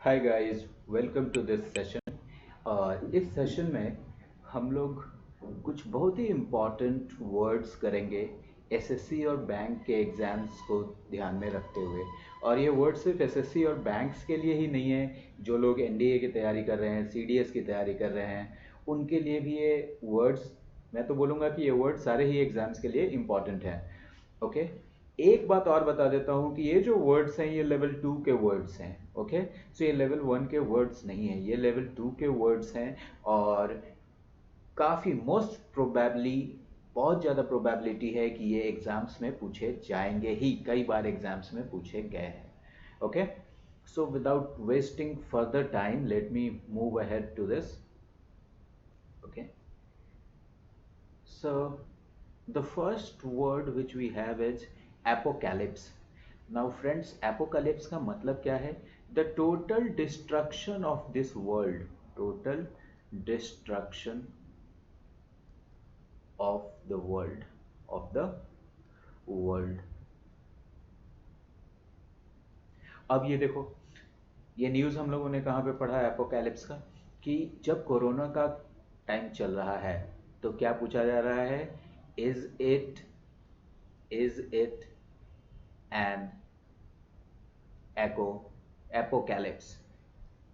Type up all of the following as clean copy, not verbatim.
Hi guys, welcome to this session. इस session में हम लोग कुछ बहुत ही इम्पोर्टेंट वर्ड्स करेंगे एसएससी और बैंक के एग्ज़ाम्स को ध्यान में रखते हुए। और ये वर्ड सिर्फ एसएससी और बैंक्स के लिए ही नहीं है। जो लोग एनडीए की तैयारी कर रहे हैं, सीडीएस की तैयारी कर रहे हैं, उनके लिए भी ये वर्ड्स, मैं तो बोलूँगा कि ये वर्ड सारे ही एग्ज़ाम्स के लिए इम्पॉर्टेंट हैं। ओके। एक बात और बता देता हूँ कि ये जो वर्ड्स हैं ये लेवल 2 के वर्ड्स हैं। ओके। सो ये लेवल 1 के वर्ड्स नहीं हैं, ये लेवल 2 के वर्ड्स हैं। और काफ़ी मोस्ट प्रोबेबली, बहुत ज़्यादा प्रोबेबिलिटी है कि ये एग्जाम्स में पूछे जाएंगे ही, कई बार एग्जाम्स में पूछे गए हैं। Okay. So without wasting further time, let me move ahead to this. Okay. So, the first word which we have is apocalypse. Now friends, apocalypse का मतलब क्या है? The total destruction of this world. Total destruction of the world. Of the world. अब ये देखो, ये news हम लोगों ने कहाँ पे पढ़ा है एपोकैलिप्स का? कि जब कोरोना का टाइम चल रहा है तो क्या पूछा जा रहा है? Is it is it an echo apocalypse?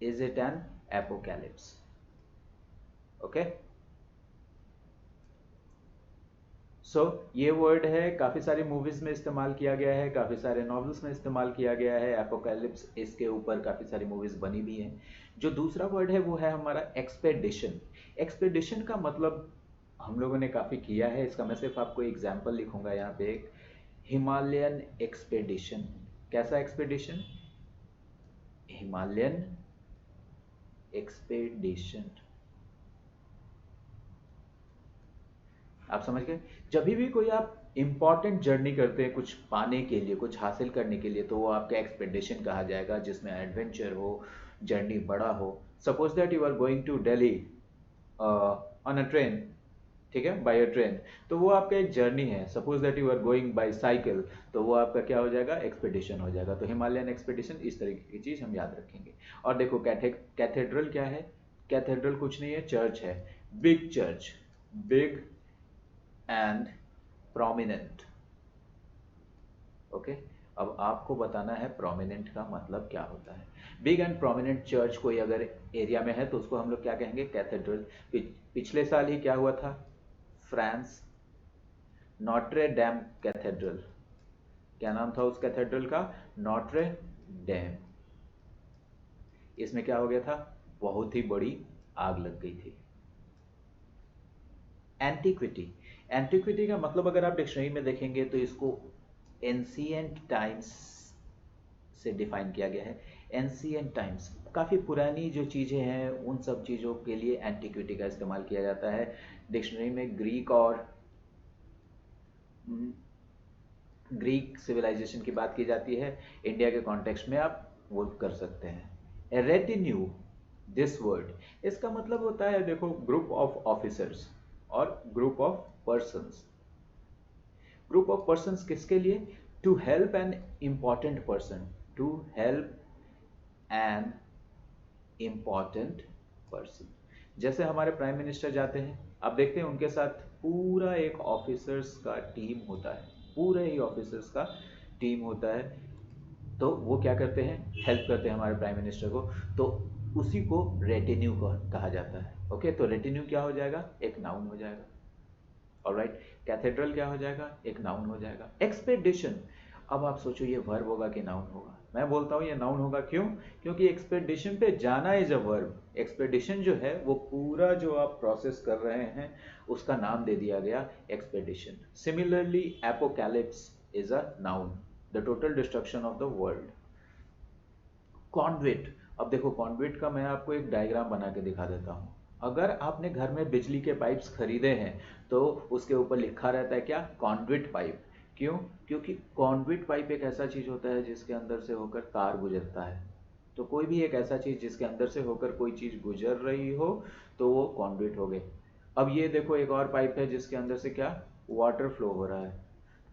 Is it an apocalypse? Okay. So ये वर्ड है, काफ़ी सारी मूवीज़ में इस्तेमाल किया गया है, काफ़ी सारे नॉवेल्स में इस्तेमाल किया गया है एपोकैलिप्स। इसके ऊपर काफ़ी सारी मूवीज़ बनी भी हैं। जो दूसरा वर्ड है वो है हमारा एक्सपेडिशन। एक्सपेडिशन का मतलब हम लोगों ने काफ़ी किया है, इसका मैं सिर्फ आपको एग्जाम्पल लिखूंगा यहाँ पे। एक हिमालयन एक्सपेडिशन। कैसा एक्सपेडिशन? Himalayan expedition. आप समझ गए? जब भी कोई आप इंपॉर्टेंट जर्नी करते हैं कुछ पाने के लिए, कुछ हासिल करने के लिए, तो वो आपका एक्सपेडिशन कहा जाएगा, जिसमें एडवेंचर हो, जर्नी बड़ा हो। Suppose that you are going to Delhi on a train, ठीक है, बाय अ ट्रेन, तो वो आपका एक जर्नी है। Suppose that you are going by cycle, तो वो आपका क्या हो जाएगा? एक्सपेडिशन हो जाएगा। तो हिमालयन एक्सपेडिशन, इस तरीके की चीज़ हम याद रखेंगे। और देखो, कैथेड्रल क्या है? कैथेड्रल कुछ नहीं है, चर्च है। Big church, big and prominent. Okay. अब आपको बताना है प्रोमिनेंट का मतलब क्या होता है। बिग एंड प्रोमिनेंट चर्च कोई अगर एरिया में है तो उसको हम लोग क्या कहेंगे? कैथेड्रल। पिछले साल ही क्या हुआ था? France, Notre dam cathedral. क्या नाम था उस कैथेड्रल का? Notre dam. इसमें क्या हो गया था? बहुत ही बड़ी आग लग गई थी। एंटीक्विटी। एंटीक्विटी का मतलब अगर आप डिक्शनरी में देखेंगे तो इसको एंशिएंट टाइम्स से डिफाइन किया गया है। एंशिएंट टाइम्स, काफ़ी पुरानी जो चीज़ें हैं उन सब चीज़ों के लिए एंटीक्विटी का इस्तेमाल किया जाता है। डिक्शनरी में ग्रीक और ग्रीक सिविलाइजेशन की बात की जाती है। इंडिया के कॉन्टेक्स्ट में आप वो कर सकते हैं। रेटिन्यू, दिस वर्ड, इसका मतलब होता है, देखो, ग्रुप ऑफ ऑफिसर्स और group of persons. Group of persons किसके लिए? To help an important person. To help an important person. जैसे हमारे प्राइम मिनिस्टर जाते हैं, आप देखते हैं उनके साथ पूरा एक ऑफिसर्स का टीम होता है, पूरे ही ऑफिसर्स का टीम होता है। तो वो क्या करते हैं? हेल्प करते हैं हमारे प्राइम मिनिस्टर को। तो उसी को रेटिन्यू कहा जाता है। ओके। तो रेटिन्यू क्या हो जाएगा? एक नाउन हो जाएगा। ऑलराइट। कैथेड्रल क्या हो जाएगा? एक नाउन हो जाएगा। एक्सपेडिशन, अब आप सोचो ये वर्ब होगा कि नाउन होगा? मैं बोलता हूँ ये नाउन होगा। क्यों? क्योंकि एक्सपेडिशन पे जाना इज अ वर्ब। एक्सपेडिशन जो है वो पूरा जो आप प्रोसेस कर रहे हैं उसका नाम दे दिया गया expedition. Similarly apocalypse is a noun, the total destruction of the world. Conduit, अब देखो कॉन्ड्विट का मैं आपको एक डायग्राम बना के दिखा देता हूँ। अगर आपने घर में बिजली के पाइप्स खरीदे हैं तो उसके ऊपर लिखा रहता है क्या? कॉन्ड्विट पाइप। क्यों? क्योंकि कॉन्ड्विट पाइप एक ऐसा चीज होता है जिसके अंदर से होकर तार गुजरता है। तो कोई भी एक ऐसा चीज जिसके अंदर से होकर कोई चीज गुजर रही हो तो वो कॉन्ड्विट हो गए। अब ये देखो एक और पाइप है जिसके अंदर से क्या? वाटर फ्लो हो रहा है,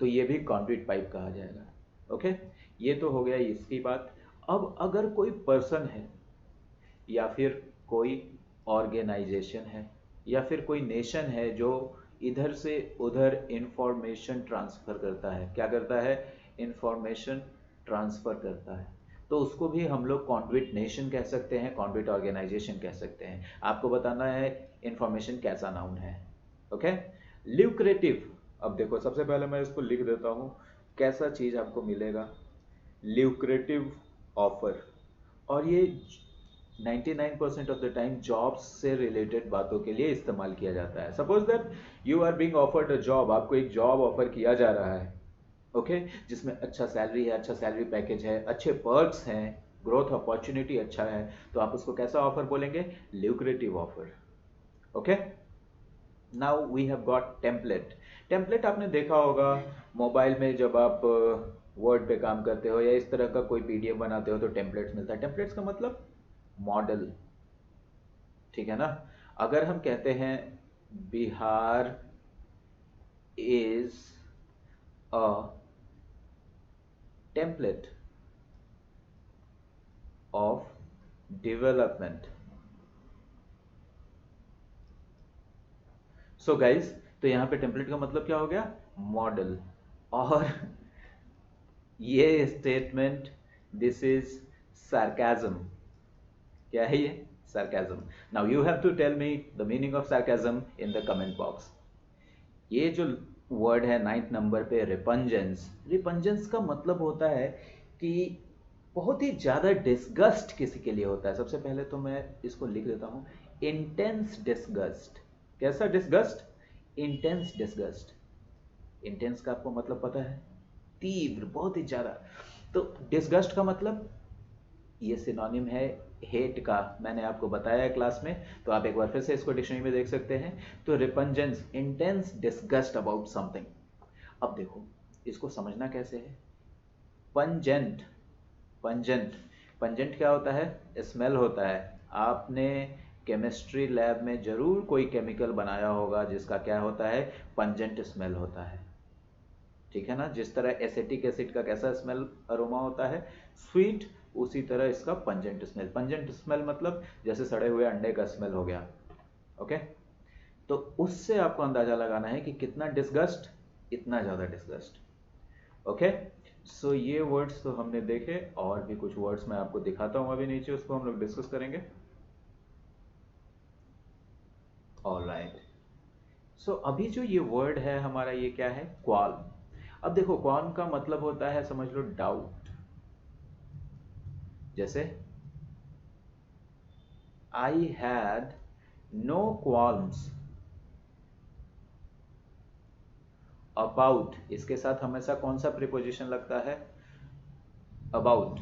तो ये भी कॉन्ड्विट पाइप कहा जाएगा। ओके। ये तो हो गया इसकी बात। अब अगर कोई पर्सन है, या फिर कोई ऑर्गेनाइजेशन है, या फिर कोई नेशन है जो इधर से उधर इंफॉर्मेशन ट्रांसफ़र करता है। क्या करता है? इंफॉर्मेशन ट्रांसफ़र करता है। तो उसको भी हम लोग कॉन्ड्विट नेशन कह सकते हैं, कॉन्ड्विट ऑर्गेनाइजेशन कह सकते हैं। आपको बताना है इंफॉर्मेशन कैसा नाउन है। ओके। ल्यूक्रेटिव, अब देखो सबसे पहले मैं इसको लिख देता हूँ कैसा चीज़ आपको मिलेगा। ल्यूक्रेटिव ऑफर, और ये 99% ऑफ द टाइम जॉब्स से रिलेटेड बातों के लिए इस्तेमाल किया जाता है। Suppose that you are being offered a job, आपको एक जॉब ऑफर किया जा रहा है, ओके, जिसमें अच्छा सैलरी है, अच्छा सैलरी पैकेज है, अच्छे पर्क्स हैं, ग्रोथ अपॉर्चुनिटी अच्छा है, तो आप उसको कैसा ऑफर बोलेंगे? Lucrative offer. Okay. Now we have got template. Template आपने देखा होगा मोबाइल में, जब आप वर्ड पे काम करते हो या इस तरह का कोई पीडीएफ बनाते हो तो टेम्पलेट्स मिलता है। टेम्पलेट्स का मतलब मॉडल, ठीक है ना। अगर हम कहते हैं Bihar is a template of development, so guys, तो यहां पे टेम्पलेट का मतलब क्या हो गया? मॉडल। और ये स्टेटमेंट, दिस इज sarcasm। क्या है ये? sarcasm। Now you have to tell me the meaning of sarcasm in the comment box. ये जो वर्ड है 9th नंबर पे, रिपंजेंस। रिपंजेंस का मतलब होता है कि बहुत ही ज़्यादा डिस्गस्ट किसी के लिए होता है। सबसे पहले तो मैं इसको लिख देता हूँ, इंटेंस डिस्गस्ट। कैसा डिस्गस्ट? Intense disgust. इंटेंस का आपको मतलब पता है? तीव्र, बहुत ही ज़्यादा। तो डिस्गस्ट का मतलब ये सिनोनिम है हेट का, मैंने आपको बताया है क्लास में, तो आप एक बार फिर से इसको डिक्शनरी में देख सकते हैं। तो रिपंजेंस, इंटेंस डिस्गस्ट अबाउट समथिंग। अब देखो इसको समझना कैसे है। पंजेंट, पंजेंट, पंजेंट क्या होता है? स्मेल होता है। आपने केमिस्ट्री लैब में जरूर कोई केमिकल बनाया होगा जिसका क्या होता है? पंजेंट स्मेल होता है, ठीक है ना। जिस तरह एसिटिक एसिड का कैसा स्मेल अरोमा होता है, स्वीट, उसी तरह इसका पंजेंट स्मेल। पंजेंट स्मेल मतलब जैसे सड़े हुए अंडे का स्मेल हो गया। ओके। तो उससे आपको अंदाजा लगाना है कि कितना डिस्गस्ट, इतना ज़्यादा डिस्गस्ट। ओके। सो ये वर्ड्स तो हमने देखे, और भी कुछ वर्ड्स मैं आपको दिखाता हूँ अभी नीचे, उसको हम लोग डिस्कस करेंगे। ऑलराइट। सो अभी जो ये वर्ड है हमारा, ये क्या है? क्वाल्म। अब देखो क्वाल्म का मतलब होता है, समझ लो, डाउट। जैसे आई हैड नो क्वाल्म्स अबाउट, इसके साथ हमेशा कौन सा प्रीपोजिशन लगता है? अबाउट।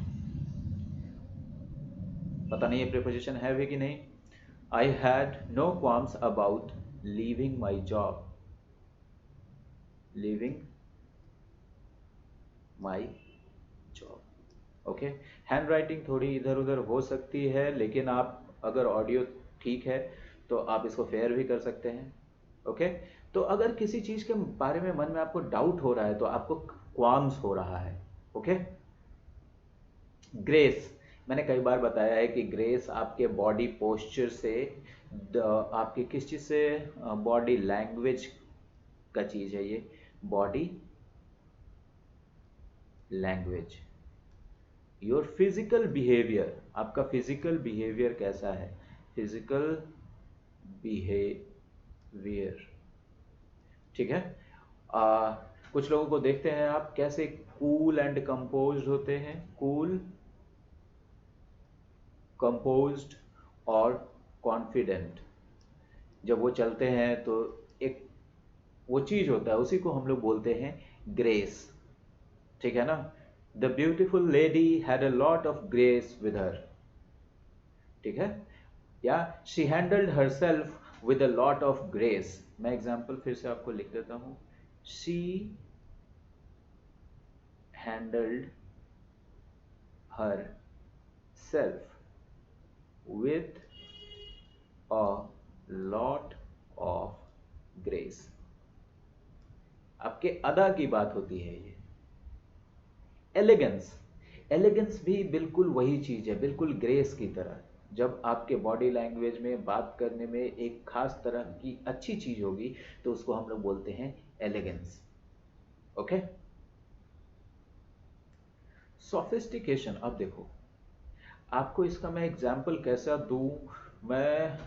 पता नहीं ये प्रीपोजिशन है भी कि नहीं। I had no qualms about leaving my job, leaving my job. Okay. Handwriting थोड़ी इधर उधर हो सकती है, लेकिन आप अगर ऑडियो ठीक है तो आप इसको फेयर भी कर सकते हैं। ओके। तो अगर किसी चीज के बारे में मन में आपको डाउट हो रहा है तो आपको क्वाम्स हो रहा है। ओके। ग्रेस, मैंने कई बार बताया है कि ग्रेस आपके बॉडी पोस्चर से, आपके किस चीज से, बॉडी लैंग्वेज का चीज है ये, body language. Your physical behaviour, आपका फिजिकल बिहेवियर कैसा है? फिजिकल बिहेवियर, ठीक है। कुछ लोगों को देखते हैं आप कैसे कूल एंड कंपोज्ड होते हैं, कूल, कंपोज्ड और कॉन्फिडेंट। जब वो चलते हैं तो एक वो चीज होता है, उसी को हम लोग बोलते हैं ग्रेस, ठीक है ना। The beautiful lady had a lot of grace with her, ठीक है। या she handled her self with a lot of grace. मैं एग्जाम्पल फिर से आपको लिख देता हूं, she handled her self with a lot of grace। आपके अदा की बात होती है ये। एलिगेंस, एलिगेंस भी बिल्कुल वही चीज है, बिल्कुल ग्रेस की तरह। जब आपके बॉडी लैंग्वेज में बात करने में एक खास तरह की अच्छी चीज होगी तो उसको हम लोग बोलते हैं एलिगेंस। Okay, sophistication. अब देखो, आपको इसका मैं एग्जाम्पल कैसा दूं। मैं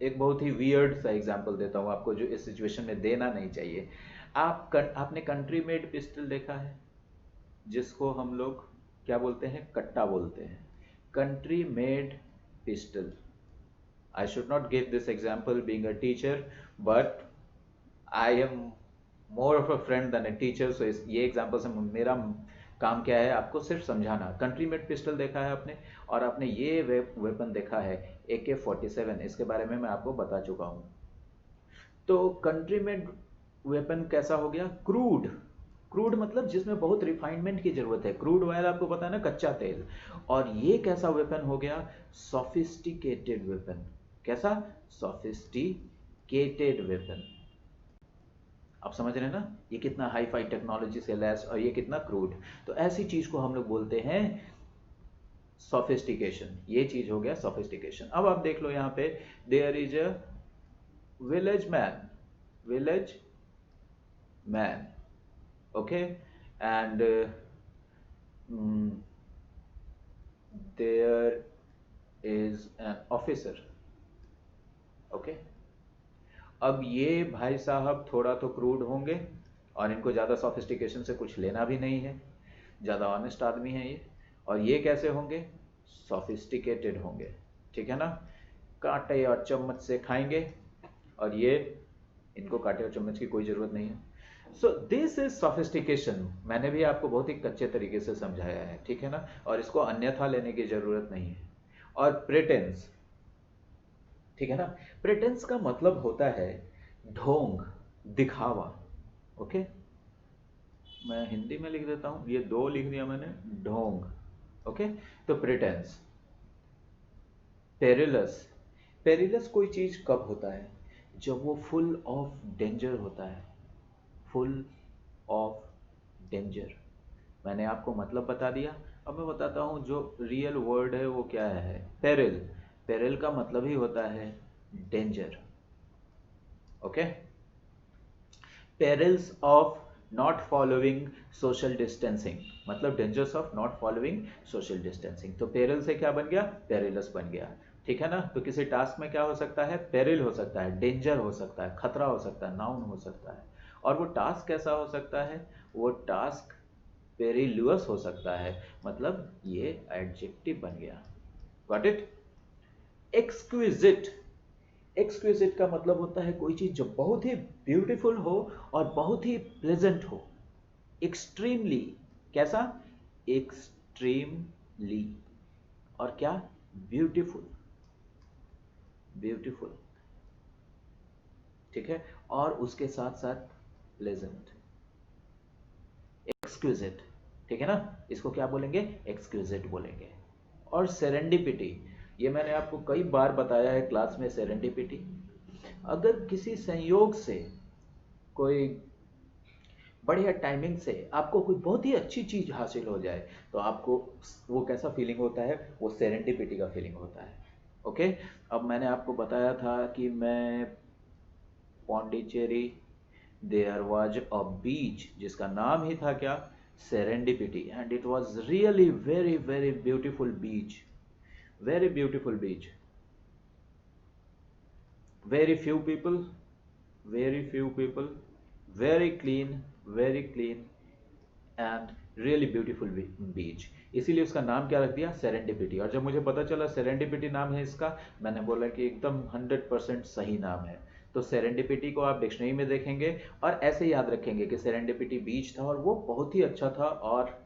एक बहुत ही वियर्ड सा एग्जाम्पल देता हूं आपको, जो इस सिचुएशन में देना नहीं चाहिए। आपने कंट्री मेड पिस्टल देखा है, जिसको हम लोग क्या बोलते हैं, कट्टा बोलते हैं। Country made pistol. I should not give this example being a teacher, but I am more of a friend than a teacher. So ये एग्जाम्पल से मेरा काम क्या है, आपको सिर्फ समझाना। कंट्री मेड पिस्टल देखा है आपने, और आपने ये वेपन देखा है AK-47, इसके बारे में मैं आपको बता चुका हूं। तो कंट्री मेड वेपन कैसा हो गया, क्रूड। क्रूड मतलब जिसमें बहुत रिफाइनमेंट की जरूरत है। क्रूड ऑयल आपको पता है ना, कच्चा तेल। और ये कैसा वेपन हो गया, सोफिस्टिकेटेड वेपन। कैसा, सोफिस्टिकेटेड वेपन। आप समझ रहे हैं ना, ये कितना हाई फाई टेक्नोलॉजी से लैस, और ये कितना क्रूड। तो ऐसी चीज को हम लोग बोलते हैं सोफिस्टिकेशन। ये चीज हो गया सोफिस्टिकेशन। अब आप देख लो यहाँ पे, there is a village man, village man, okay, and there is an officer, okay. अब ये भाई साहब थोड़ा तो क्रूड होंगे, और इनको ज़्यादा सोफिस्टिकेशन से कुछ लेना भी नहीं है, ज़्यादा ऑनेस्ट आदमी है ये। और ये कैसे होंगे, सोफिस्टिकेटेड होंगे, ठीक है ना। कांटे और चम्मच से खाएंगे, और ये, इनको कांटे और चम्मच की कोई ज़रूरत नहीं है। So this is sophistication. मैंने भी आपको बहुत ही कच्चे तरीके से समझाया है, ठीक है ना, और इसको अन्यथा लेने की ज़रूरत नहीं है। और प्रेटेंस, ठीक है ना। प्रेटेंस का मतलब होता है ढोंग, दिखावा, ओके। मैं हिंदी में लिख देता हूं, ये दो लिख दिया मैंने, ढोंग, ओके। तो प्रेटेंस। पेरिलस, पेरिलस कोई चीज कब होता है, जब वो फुल ऑफ डेंजर होता है, फुल ऑफ डेंजर। मैंने आपको मतलब बता दिया। अब मैं बताता हूं जो रियल वर्ड है वो क्या है, पेरिल। पेरिल का मतलब ही होता है danger, okay. Perils of not following social distancing, मतलब dangers of not following social distancing. तो पेरिल से क्या बन गया, पेरिलस बन गया, ठीक है ना। तो किसी टास्क में क्या हो सकता है, पेरिल हो सकता है, डेंजर हो सकता है, खतरा हो सकता है, नाउन हो सकता है। और वो टास्क कैसा हो सकता है, वो टास्क पेरिलुअस हो सकता है, मतलब ये एडजेक्टिव बन गया। Got it. एक्सक्विजिट, एक्सक्विजिट का मतलब होता है कोई चीज जो बहुत ही ब्यूटीफुल हो और बहुत ही प्लेजेंट हो। एक्सट्रीमली, कैसा, एक्सट्रीमली, और क्या, ब्यूटीफुल, ब्यूटीफुल, ठीक है। और उसके साथ साथ प्लेजेंट, एक्सक्विजिट, ठीक है ना। इसको क्या बोलेंगे, एक्सक्विजिट बोलेंगे। और सेरेंडिपिटी, ये मैंने आपको कई बार बताया है क्लास में। सेरेंडिपिटी, अगर किसी संयोग से, कोई बढ़िया टाइमिंग से आपको कोई बहुत ही अच्छी चीज हासिल हो जाए, तो आपको वो कैसा फीलिंग होता है, वो सेरेंडिपिटी का फीलिंग होता है, ओके। अब मैंने आपको बताया था कि मैं पौंडीचेरी, देयर वाज अ बीच जिसका नाम ही था क्या, serendipity, and it was really very very beautiful beach, very beautiful beach, very few people, very few people, very clean, very clean and really beautiful beach। इसीलिए उसका नाम क्या रख दिया, सेरेंडिपिटी। और जब मुझे पता चला सेरेंडिपिटी नाम है इसका, मैंने बोला कि एकदम 100% सही नाम है। तो सेरेंडिपिटी को आप डिक्शनरी में देखेंगे और ऐसे याद रखेंगे कि सेरेंडिपिटी बीच था और वो बहुत ही अच्छा था और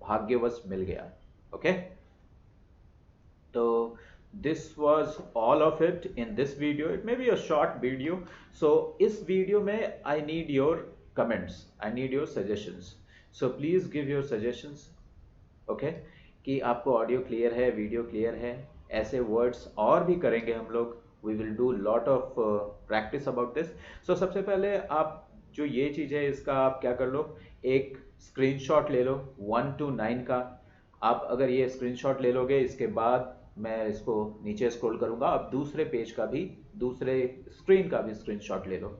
भाग्यवश मिल गया, ओके। तो this was all of it in this video. It may be a short video, so इस वीडियो में I need your comments, I need your suggestions, so please give your suggestions, okay, कि आपको audio clear है, video clear है। ऐसे words और भी करेंगे हम लोग, we will do lot of practice about this। so सबसे पहले आप जो ये चीज़ है इसका आप क्या कर लो, एक स्क्रीनशॉट ले लो 1 to 9 का। आप अगर ये स्क्रीनशॉट ले लोगे, इसके बाद मैं इसको नीचे स्क्रॉल करूंगा, अब दूसरे पेज का भी, दूसरे स्क्रीन का भी स्क्रीनशॉट ले लो।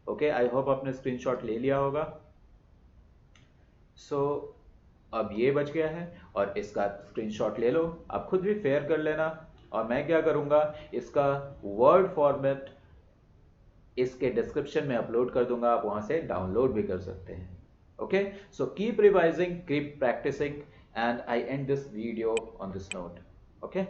ओके, आई होप आपने स्क्रीनशॉट ले लिया होगा। सो अब ये बच गया है और इसका स्क्रीनशॉट ले लो, आप खुद भी फेयर कर लेना। और मैं क्या करूंगा, इसका वर्ड फॉर्मेट इसके डिस्क्रिप्शन में अपलोड कर दूंगा, आप वहां से डाउनलोड भी कर सकते हैं। Okay, so keep revising, keep practicing, and I end this video on this note. Okay.